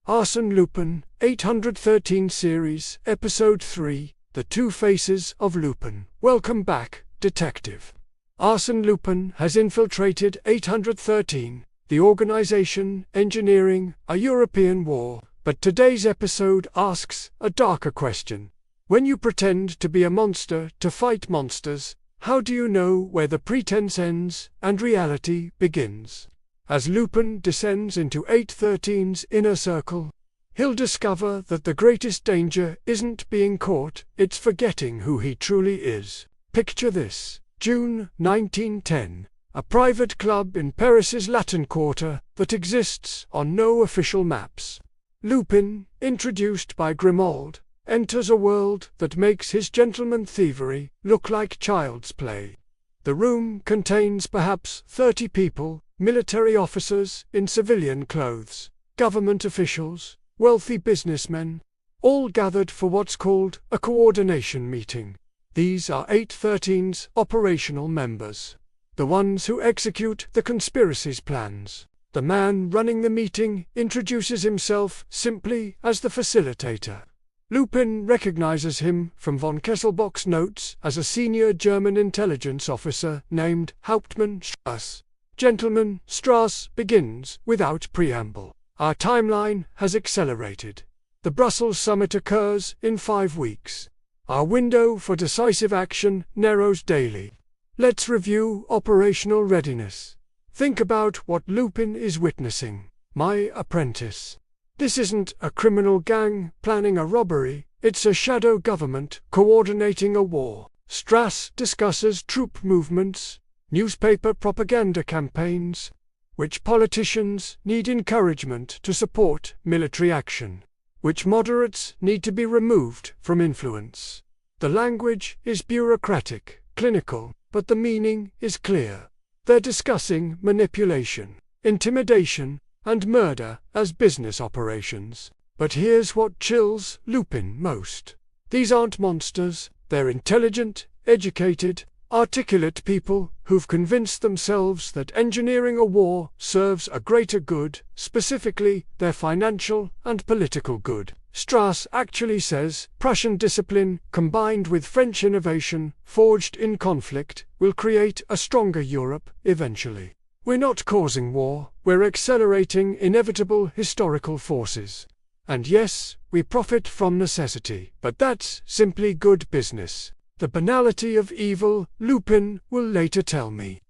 Arsène Lupin, 813 Series, Episode 3, The Two Faces of Lupin. Welcome back, Detective. Arsène Lupin has infiltrated 813, the organization engineering a European war. But today's episode asks a darker question. When you pretend to be a monster to fight monsters, how do you know where the pretense ends and reality begins? As Lupin descends into 813's inner circle, he'll discover that the greatest danger isn't being caught, it's forgetting who he truly is. Picture this: June 1910, a private club in Paris's Latin Quarter that exists on no official maps. Lupin, introduced by Grimaud, enters a world that makes his gentleman thievery look like child's play. The room contains perhaps 30 people, military officers in civilian clothes, government officials, wealthy businessmen, all gathered for what's called a coordination meeting. These are 813's operational members, the ones who execute the conspiracy's plans. The man running the meeting introduces himself simply as the facilitator. Lupin recognizes him from von Kesselbock's notes as a senior German intelligence officer named Hauptmann Strauss. Gentleman, Strauss begins without preamble. Our timeline has accelerated. The Brussels summit occurs in 5 weeks. Our window for decisive action narrows daily. Let's review operational readiness. Think about what Lupin is witnessing. My apprentice. This isn't a criminal gang planning a robbery, it's a shadow government coordinating a war. Strauss discusses troop movements, newspaper propaganda campaigns, which politicians need encouragement to support military action, which moderates need to be removed from influence. The language is bureaucratic, clinical, but the meaning is clear. They're discussing manipulation, intimidation, and murder as business operations. But here's what chills Lupin most. These aren't monsters, they're intelligent, educated, articulate people who've convinced themselves that engineering a war serves a greater good, specifically their financial and political good. Strauss actually says Prussian discipline combined with French innovation forged in conflict will create a stronger Europe eventually. We're not causing war, we're accelerating inevitable historical forces. And yes, we profit from necessity, but that's simply good business. The banality of evil, Lupin will later tell me.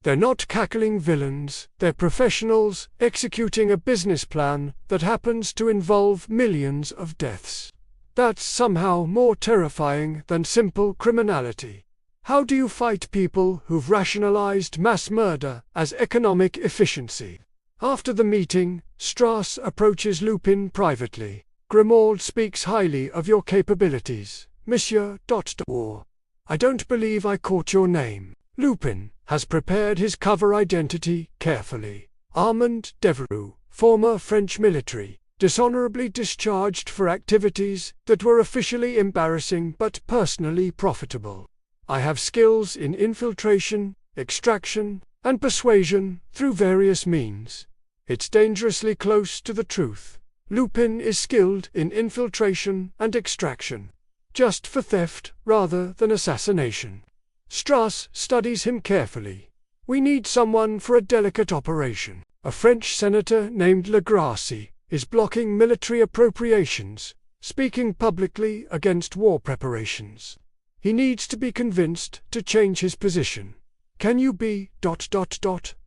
They're not cackling villains, they're professionals executing a business plan that happens to involve millions of deaths. That's somehow more terrifying than simple criminality. How do you fight people who've rationalized mass murder as economic efficiency? After the meeting, Strauss approaches Lupin privately. Grimaud speaks highly of your capabilities, Monsieur War. I don't believe I caught your name. Lupin has prepared his cover identity carefully. Armand Devereux, former French military, dishonorably discharged for activities that were officially embarrassing but personally profitable. I have skills in infiltration, extraction, and persuasion through various means. It's dangerously close to the truth. Lupin is skilled in infiltration and extraction, just for theft rather than assassination. Strauss studies him carefully. We need someone for a delicate operation. A French senator named Legrasse is blocking military appropriations, speaking publicly against war preparations. He needs to be convinced to change his position. Can you be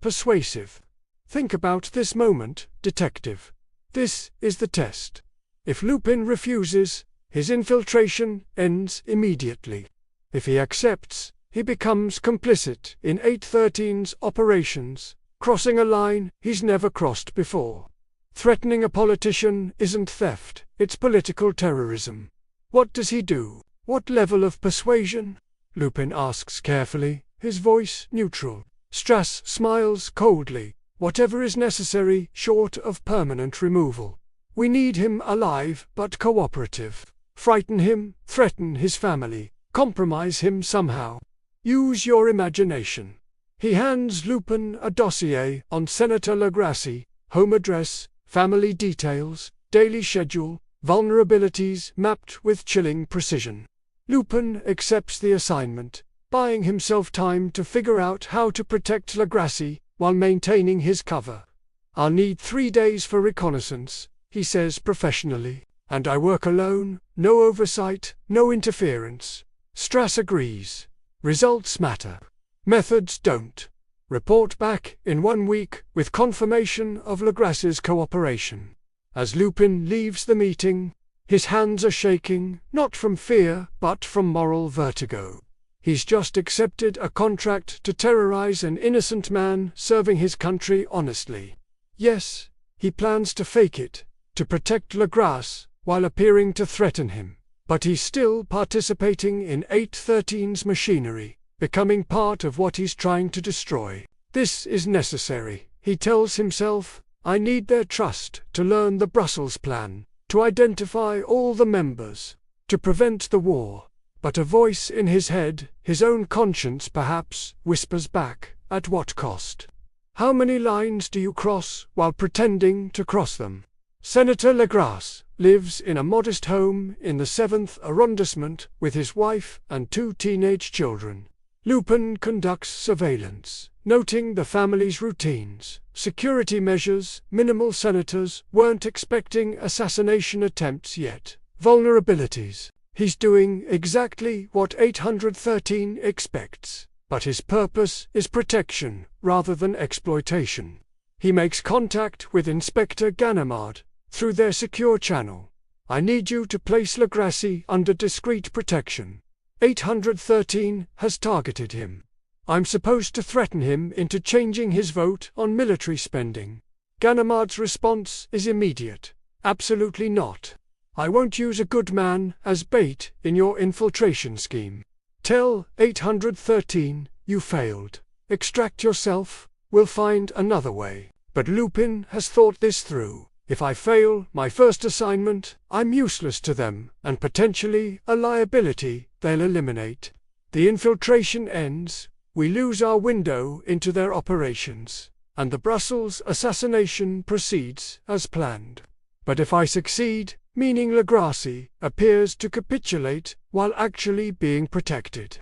persuasive? Think about this moment, detective. This is the test. If Lupin refuses, his infiltration ends immediately. If he accepts, he becomes complicit in 813's operations, crossing a line he's never crossed before. Threatening a politician isn't theft, it's political terrorism. What does he do? What level of persuasion? Lupin asks carefully, his voice neutral. Strauss smiles coldly. Whatever is necessary short of permanent removal. We need him alive but cooperative. Frighten him, threaten his family, compromise him somehow. Use your imagination. He hands Lupin a dossier on Senator Legrasse, home address, family details, daily schedule, vulnerabilities mapped with chilling precision. Lupin accepts the assignment, buying himself time to figure out how to protect Legrassi while maintaining his cover. "I'll need 3 days for reconnaissance," he says professionally, "and I work alone, no oversight, no interference." Strass agrees. Results matter. Methods don't. Report back in 1 week with confirmation of Legrassi's cooperation. As Lupin leaves the meeting, his hands are shaking, not from fear, but from moral vertigo. He's just accepted a contract to terrorize an innocent man serving his country honestly. Yes, he plans to fake it, to protect Legrassi while appearing to threaten him. But he's still participating in 813's machinery, becoming part of what he's trying to destroy. This is necessary, he tells himself. I need their trust to learn the Brussels plan, to identify all the members, to prevent the war. But a voice in his head, his own conscience perhaps, whispers back, at what cost? How many lines do you cross while pretending to cross them? Senator Legrassi lives in a modest home in the 7th arrondissement with his wife and 2 teenage children. Lupin conducts surveillance, noting the family's routines, security measures. Minimal. Senators weren't expecting assassination attempts yet. Vulnerabilities. He's doing exactly what 813 expects, but his purpose is protection rather than exploitation. He makes contact with Inspector Ganimard through their secure channel. I need you to place Legrassi under discreet protection. 813 has targeted him. I'm supposed to threaten him into changing his vote on military spending. Ganimard's response is immediate. Absolutely not. I won't use a good man as bait in your infiltration scheme. Tell 813 you failed. Extract yourself. We'll find another way. But Lupin has thought this through. If I fail my first assignment, I'm useless to them, and potentially a liability they'll eliminate. The infiltration ends, we lose our window into their operations, and the Brussels assassination proceeds as planned. But if I succeed, meaning Legrassi appears to capitulate while actually being protected,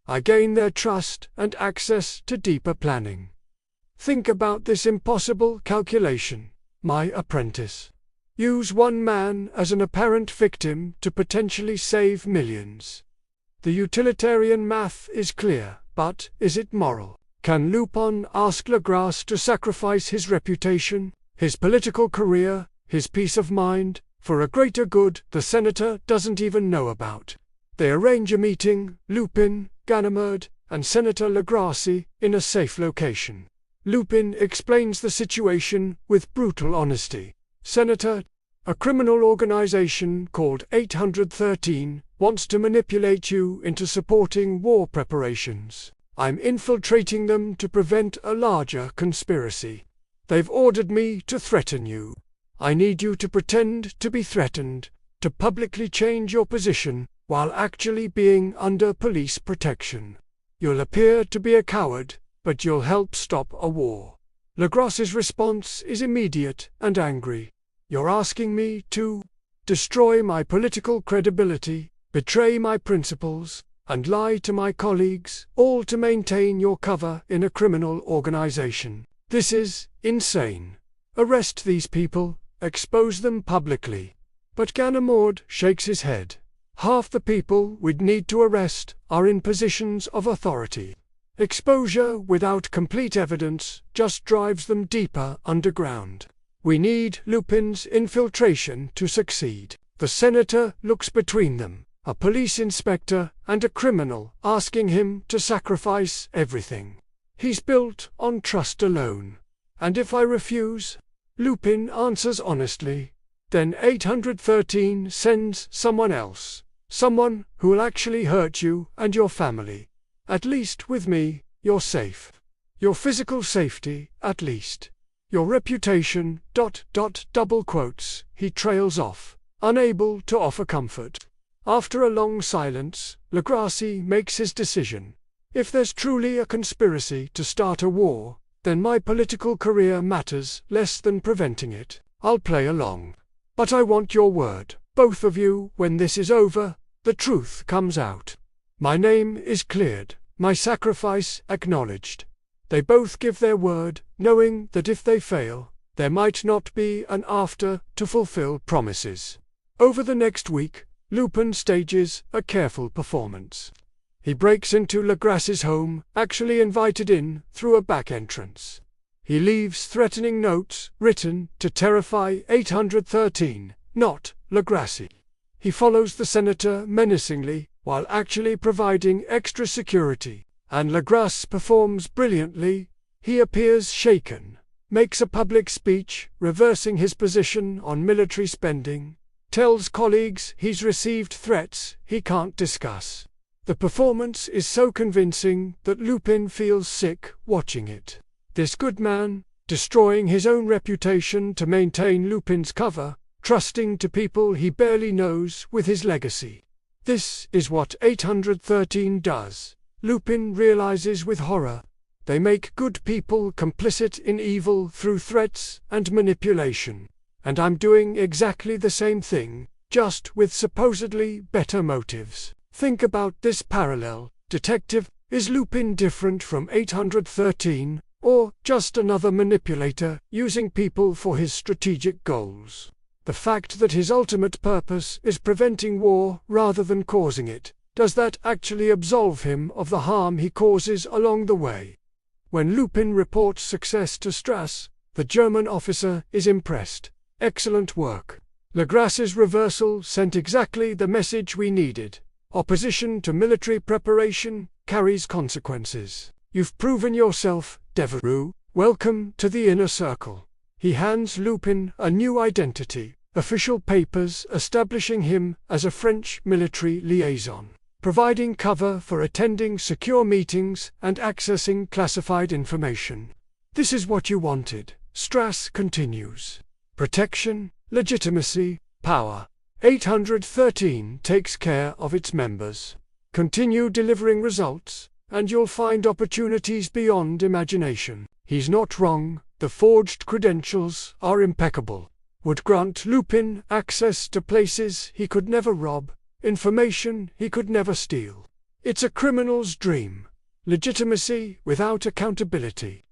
I gain their trust and access to deeper planning. Think about this impossible calculation, my apprentice. Use one man as an apparent victim to potentially save millions. The utilitarian math is clear, but is it moral? Can Lupin ask Legrassi to sacrifice his reputation, his political career, his peace of mind, for a greater good the senator doesn't even know about? They arrange a meeting, Lupin, Ganimard, and Senator Legrassi, in a safe location. Lupin explains the situation with brutal honesty. Senator, a criminal organization called 813 wants to manipulate you into supporting war preparations. I'm infiltrating them to prevent a larger conspiracy. They've ordered me to threaten you. I need you to pretend to be threatened, to publicly change your position while actually being under police protection. You'll appear to be a coward, but you'll help stop a war. Legrassi's response is immediate and angry. You're asking me to destroy my political credibility, betray my principles, and lie to my colleagues, all to maintain your cover in a criminal organization. This is insane. Arrest these people, expose them publicly. But Ganimard shakes his head. Half the people we'd need to arrest are in positions of authority. Exposure without complete evidence just drives them deeper underground. We need Lupin's infiltration to succeed. The senator looks between them, a police inspector and a criminal, asking him to sacrifice everything. He's built on trust alone. And if I refuse? Lupin answers honestly. Then 813 sends someone else. Someone who will actually hurt you and your family. At least with me, you're safe. Your physical safety, at least. Your reputation, ... double quotes, he trails off, unable to offer comfort. After a long silence, Legrassi makes his decision. If there's truly a conspiracy to start a war, then my political career matters less than preventing it. I'll play along. But I want your word, both of you, when this is over, the truth comes out. My name is cleared, my sacrifice acknowledged. They both give their word, knowing that if they fail, there might not be an after to fulfill promises. Over the next week, Lupin stages a careful performance. He breaks into Legrasse's home, actually invited in through a back entrance. He leaves threatening notes written to terrify 813, not Legrasse. He follows the senator menacingly, while actually providing extra security, and Legrasse performs brilliantly. He appears shaken, makes a public speech reversing his position on military spending, tells colleagues he's received threats he can't discuss. The performance is so convincing that Lupin feels sick watching it. This good man, destroying his own reputation to maintain Lupin's cover, trusting to people he barely knows with his legacy. This is what 813 does, Lupin realizes with horror. They make good people complicit in evil through threats and manipulation. And I'm doing exactly the same thing, just with supposedly better motives. Think about this parallel, detective. Is Lupin different from 813, or just another manipulator using people for his strategic goals? The fact that his ultimate purpose is preventing war rather than causing it, does that actually absolve him of the harm he causes along the way? When Lupin reports success to Strass, the German officer is impressed. Excellent work. Legrasse's reversal sent exactly the message we needed. Opposition to military preparation carries consequences. You've proven yourself, Devereux. Welcome to the inner circle. He hands Lupin a new identity, official papers establishing him as a French military liaison, providing cover for attending secure meetings and accessing classified information. This is what you wanted, Strass continues. Protection, legitimacy, power. 813 takes care of its members. Continue delivering results, and you'll find opportunities beyond imagination. He's not wrong, the forged credentials are impeccable. Would grant Lupin access to places he could never rob, information he could never steal. It's a criminal's dream. Legitimacy without accountability.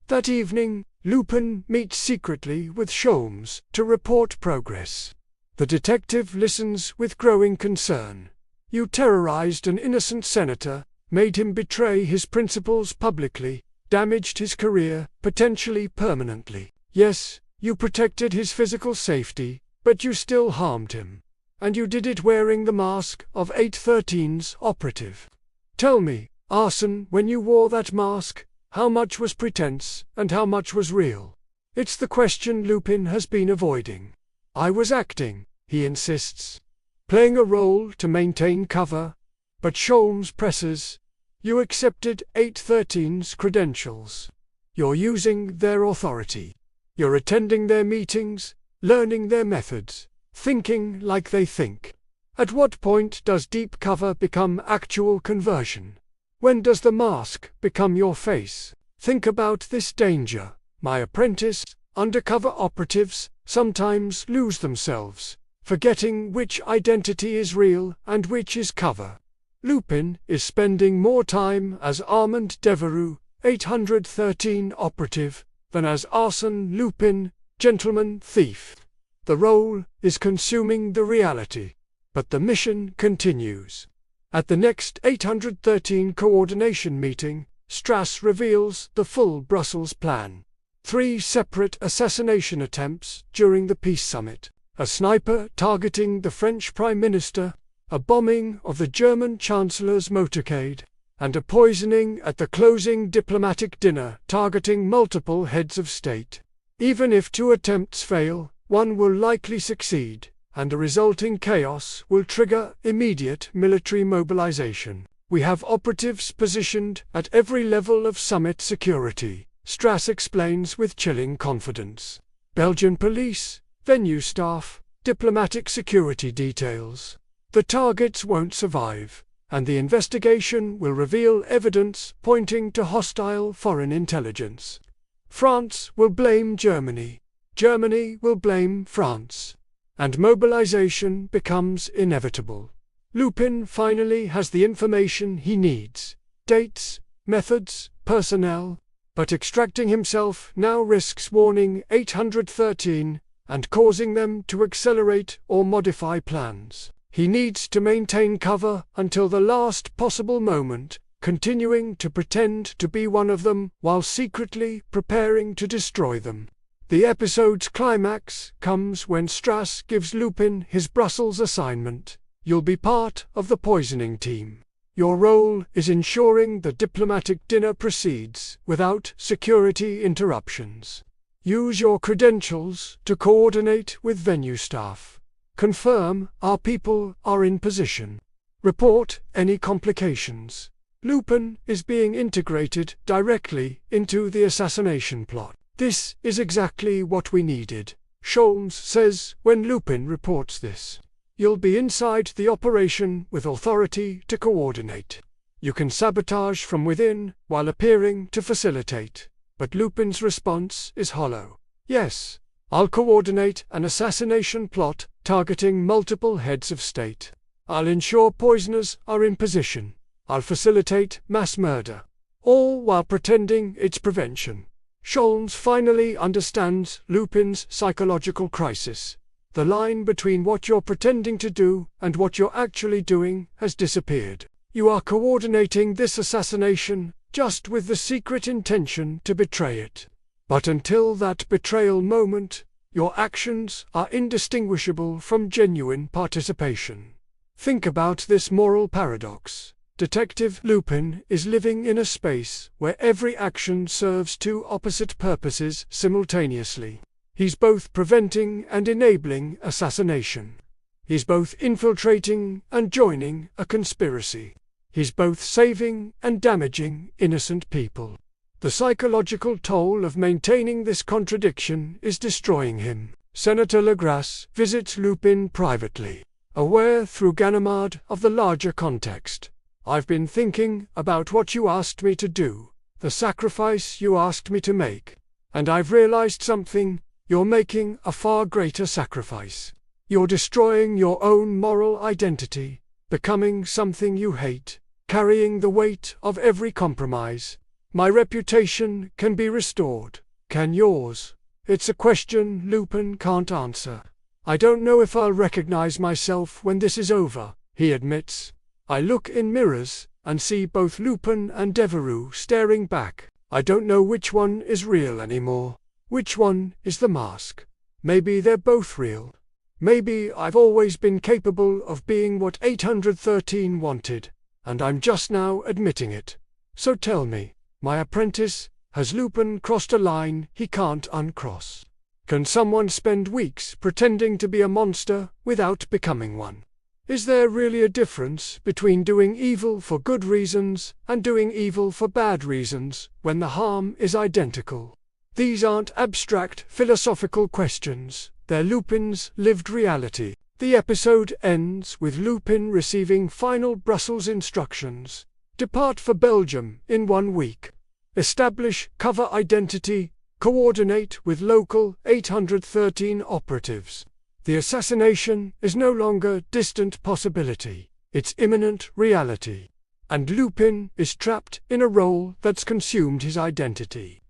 That evening, Lupin meets secretly with Sholmes to report progress. The detective listens with growing concern. You terrorized an innocent senator, made him betray his principles publicly, damaged his career, potentially permanently. Yes, you protected his physical safety, but you still harmed him. And you did it wearing the mask of 813's operative. Tell me, Arsène, when you wore that mask, how much was pretense and how much was real? It's the question Lupin has been avoiding. I was acting, he insists, playing a role to maintain cover, but Sholmes presses. You accepted 813's credentials. You're using their authority. You're attending their meetings, learning their methods, thinking like they think. At what point does deep cover become actual conversion? When does the mask become your face? Think about this danger. My apprentice, undercover operatives, sometimes lose themselves, forgetting which identity is real and which is cover. Lupin is spending more time as Armand Devereux, 813 operative, than as Arsène Lupin, gentleman thief. The role is consuming the reality, but the mission continues. At the next 813 coordination meeting, Strass reveals the full Brussels plan. 3 separate assassination attempts during the peace summit, a sniper targeting the French Prime Minister, a bombing of the German Chancellor's motorcade, and a poisoning at the closing diplomatic dinner targeting multiple heads of state. Even if 2 attempts fail, one will likely succeed, and the resulting chaos will trigger immediate military mobilization. We have operatives positioned at every level of summit security, Strass explains with chilling confidence. Belgian police, venue staff, diplomatic security details. The targets won't survive, and the investigation will reveal evidence pointing to hostile foreign intelligence. France will blame Germany. Germany will blame France. and mobilization becomes inevitable. Lupin finally has the information he needs: dates, methods, personnel, but extracting himself now risks warning 813 and causing them to accelerate or modify plans. He needs to maintain cover until the last possible moment, continuing to pretend to be one of them while secretly preparing to destroy them. The episode's climax comes when Strass gives Lupin his Brussels assignment. You'll be part of the poisoning team. Your role is ensuring the diplomatic dinner proceeds without security interruptions. Use your credentials to coordinate with venue staff. Confirm our people are in position. Report any complications. Lupin is being integrated directly into the assassination plot. This is exactly what we needed, Sholmes says when Lupin reports this. You'll be inside the operation with authority to coordinate. You can sabotage from within while appearing to facilitate. But Lupin's response is hollow. Yes, I'll coordinate an assassination plot targeting multiple heads of state. I'll ensure poisoners are in position. I'll facilitate mass murder. All while pretending it's prevention. Sholmes finally understands Lupin's psychological crisis. The line between what you're pretending to do and what you're actually doing has disappeared. You are coordinating this assassination just with the secret intention to betray it. But until that betrayal moment, your actions are indistinguishable from genuine participation. Think about this moral paradox. Detective Lupin is living in a space where every action serves two opposite purposes simultaneously. He's both preventing and enabling assassination. He's both infiltrating and joining a conspiracy. He's both saving and damaging innocent people. The psychological toll of maintaining this contradiction is destroying him. Senator Legrasse visits Lupin privately, aware through Ganimard of the larger context. I've been thinking about what you asked me to do, the sacrifice you asked me to make, and I've realized something. You're making a far greater sacrifice. You're destroying your own moral identity, becoming something you hate, carrying the weight of every compromise. My reputation can be restored. Can yours? It's a question Lupin can't answer. I don't know if I'll recognize myself when this is over, he admits. I look in mirrors and see both Lupin and Devereux staring back. I don't know which one is real anymore. Which one is the mask? Maybe they're both real. Maybe I've always been capable of being what 813 wanted, and I'm just now admitting it. So tell me, my apprentice, has Lupin crossed a line he can't uncross? Can someone spend weeks pretending to be a monster without becoming one? Is there really a difference between doing evil for good reasons and doing evil for bad reasons when the harm is identical? These aren't abstract philosophical questions, they're Lupin's lived reality. The episode ends with Lupin receiving final Brussels instructions. Depart for Belgium in 1 week. Establish cover identity, coordinate with local 813 operatives. The assassination is no longer distant possibility, it's imminent reality. And Lupin is trapped in a role that's consumed his identity.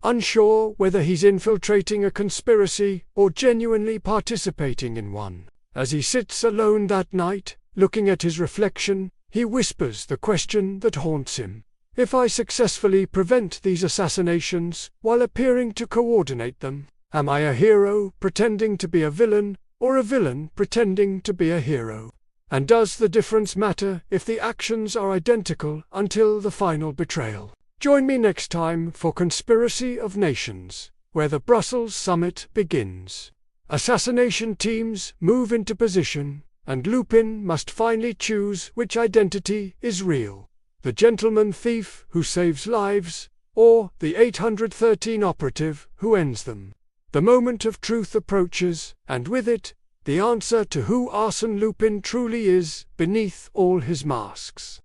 Unsure whether he's infiltrating a conspiracy or genuinely participating in one. As he sits alone that night, looking at his reflection, he whispers the question that haunts him. If I successfully prevent these assassinations while appearing to coordinate them, am I a hero pretending to be a villain, or a villain pretending to be a hero? And does the difference matter if the actions are identical until the final betrayal? Join me next time for Conspiracy of Nations, where the Brussels summit begins. Assassination teams move into position, and Lupin must finally choose which identity is real: the gentleman thief who saves lives, or the 813 operative who ends them. The moment of truth approaches, and with it, the answer to who Arsène Lupin truly is beneath all his masks.